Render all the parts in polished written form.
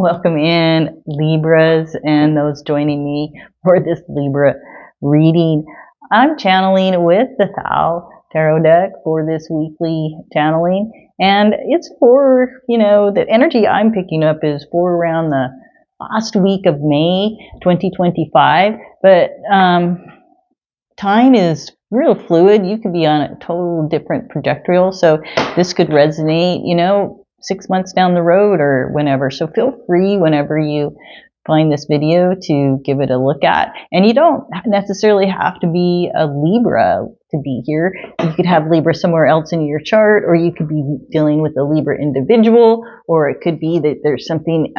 Welcome in, Libras, and those joining me for this Libra reading. I'm channeling with the Thoth Tarot Deck for this weekly channeling, and it's for, the energy I'm picking up is for around the last week of May 2025, but time is real fluid. You could be on a total different trajectory, so this could resonate, 6 months down the road or whenever. So feel free whenever you find this video to give it a look at. And you don't necessarily have to be a Libra to be here. You could have Libra somewhere else in your chart, or you could be dealing with a Libra individual, or it could be that there's something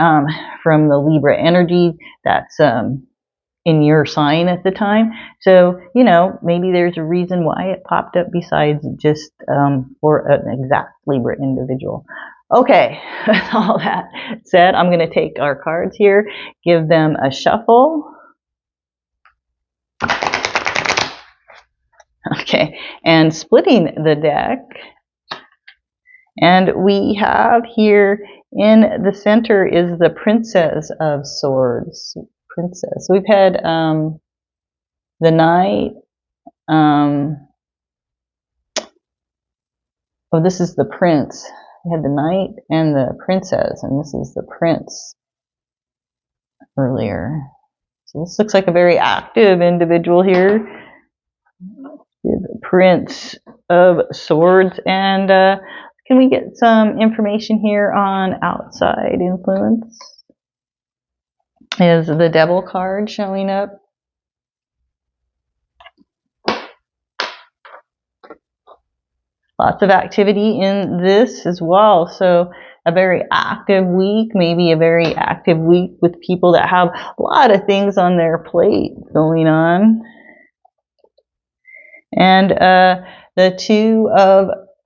from the Libra energy that's in your sign at the time. So, maybe there's a reason why it popped up besides just for an exact Libra individual. Okay, with all that said, I'm going to take our cards here, give them a shuffle. Okay, and splitting the deck. And we have here in the center is the Princess of Swords. Princess. We've had the Knight. This is the Prince. We had the Knight and the Princess, and this is the Prince earlier. So this looks like a very active individual here. The Prince of Swords. And can we get some information here on outside influence? Is the Devil card showing up? Lots of activity in this as well. So a very active week, maybe a very active week with people that have a lot of things on their plate going on. And the Two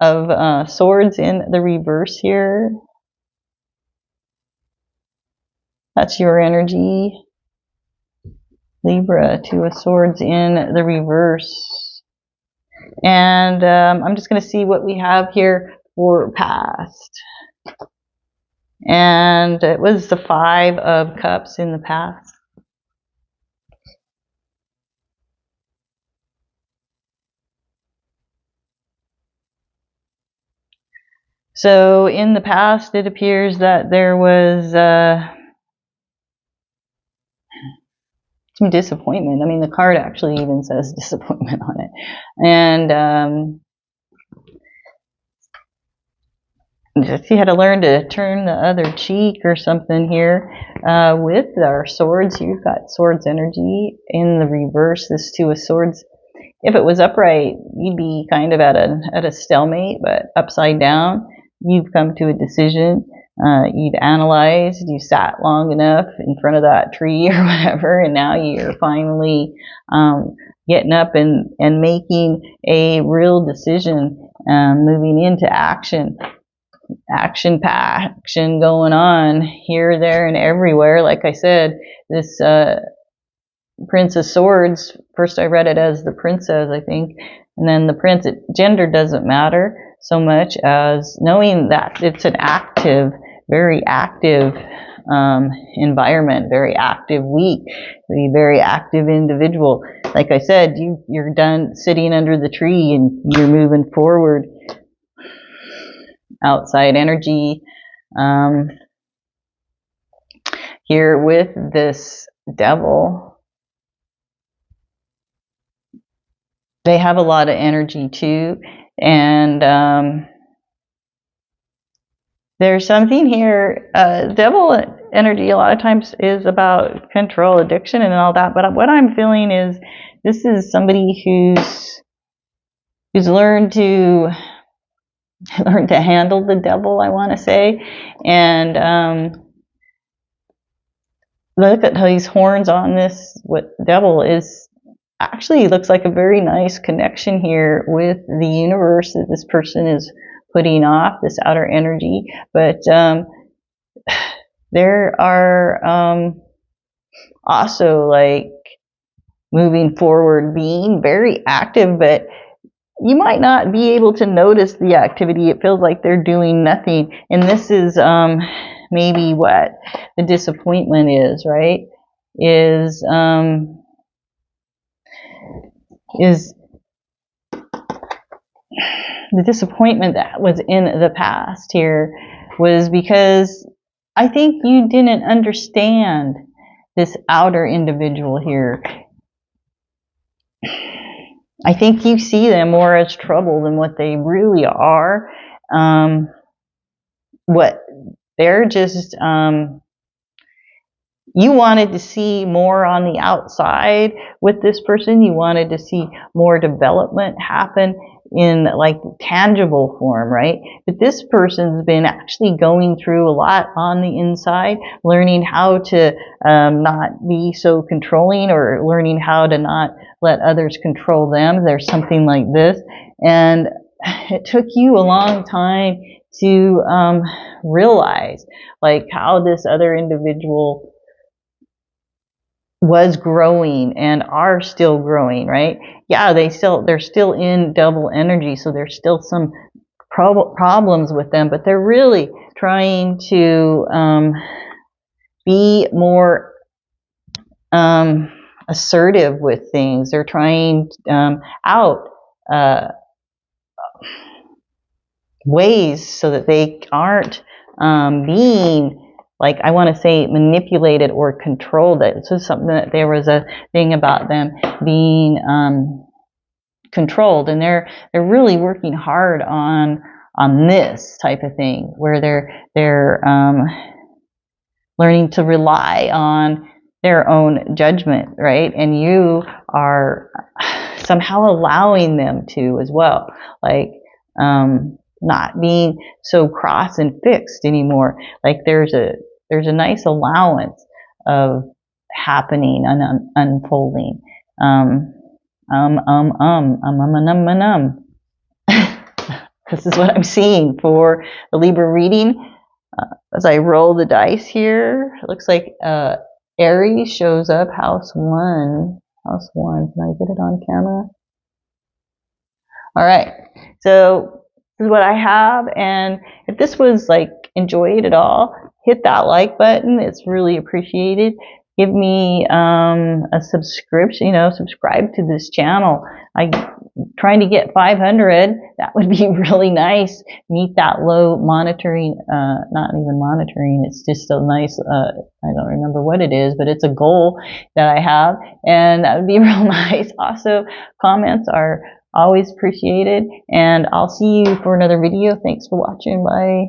of Swords in the reverse here. That's your energy, Libra. Two of Swords in the reverse. And I'm just going to see what we have here for past. And it was the Five of Cups in the past. So in the past, it appears that there was some disappointment. I mean, the card actually even says disappointment on it. And just you had to learn to turn the other cheek or something here. With our swords, you've got swords energy in the reverse. This Two of Swords. If it was upright, you'd be kind of at a stalemate, but upside down, you've come to a decision. You'd analyzed, you sat long enough in front of that tree or whatever, and now you're finally getting up and making a real decision, moving into action. Action going on here, there, and everywhere. Like I said, this Prince of Swords, first I read it as the Princess, I think, and then the Prince. Gender doesn't matter so much as knowing that it's an active, very active environment, very active week, a very active individual. Like I said, you're done sitting under the tree and you're moving forward. Outside energy here with this Devil. They have a lot of energy too, and there's something here. Devil energy a lot of times is about control, addiction, and all that. But what I'm feeling is this is somebody who's learned to handle the Devil, I want to say. And look at these horns on this. What Devil is actually looks like a very nice connection here with the universe that this person is putting off, this outer energy. But there are also like moving forward, being very active, but you might not be able to notice the activity. It feels like they're doing nothing. And this is maybe what the disappointment is, right? Is the disappointment that was in the past here was because I think you didn't understand this outer individual here. I think you see them more as trouble than what they really are. What they're just, you wanted to see more on the outside with this person. You wanted to see more development happen in like tangible form, right? But this person's been actually going through a lot on the inside, learning how to not be so controlling, or learning how to not let others control them. There's something like this. And it took you a long time to realize like how this other individual was growing and are still growing, right? Yeah, they're still in double energy, so there's still some problems with them, but they're really trying to be more assertive with things. They're trying out ways so that they aren't being, like, I want to say manipulated or controlled. This is something that there was a thing about them being controlled, and they're really working hard on this type of thing, where they're learning to rely on their own judgment, right? And you are somehow allowing them to as well, like not being so cross and fixed anymore. Like there's a nice allowance of happening and unfolding. This is what I'm seeing for the Libra reading. As I roll the dice here, it looks like Aries shows up, house 1. House 1. Can I get it on camera? All right. So this is what I have, and if this was like enjoyed at all, hit that like button. It's really appreciated. Give me a subscription, subscribe to this channel. I'm trying to get 500. That would be really nice. Meet that low monitoring, not even monitoring, it's just a nice, I don't remember what it is, but it's a goal that I have, and that would be real nice. Also, comments are always appreciated, and I'll see you for another video. Thanks for watching. Bye.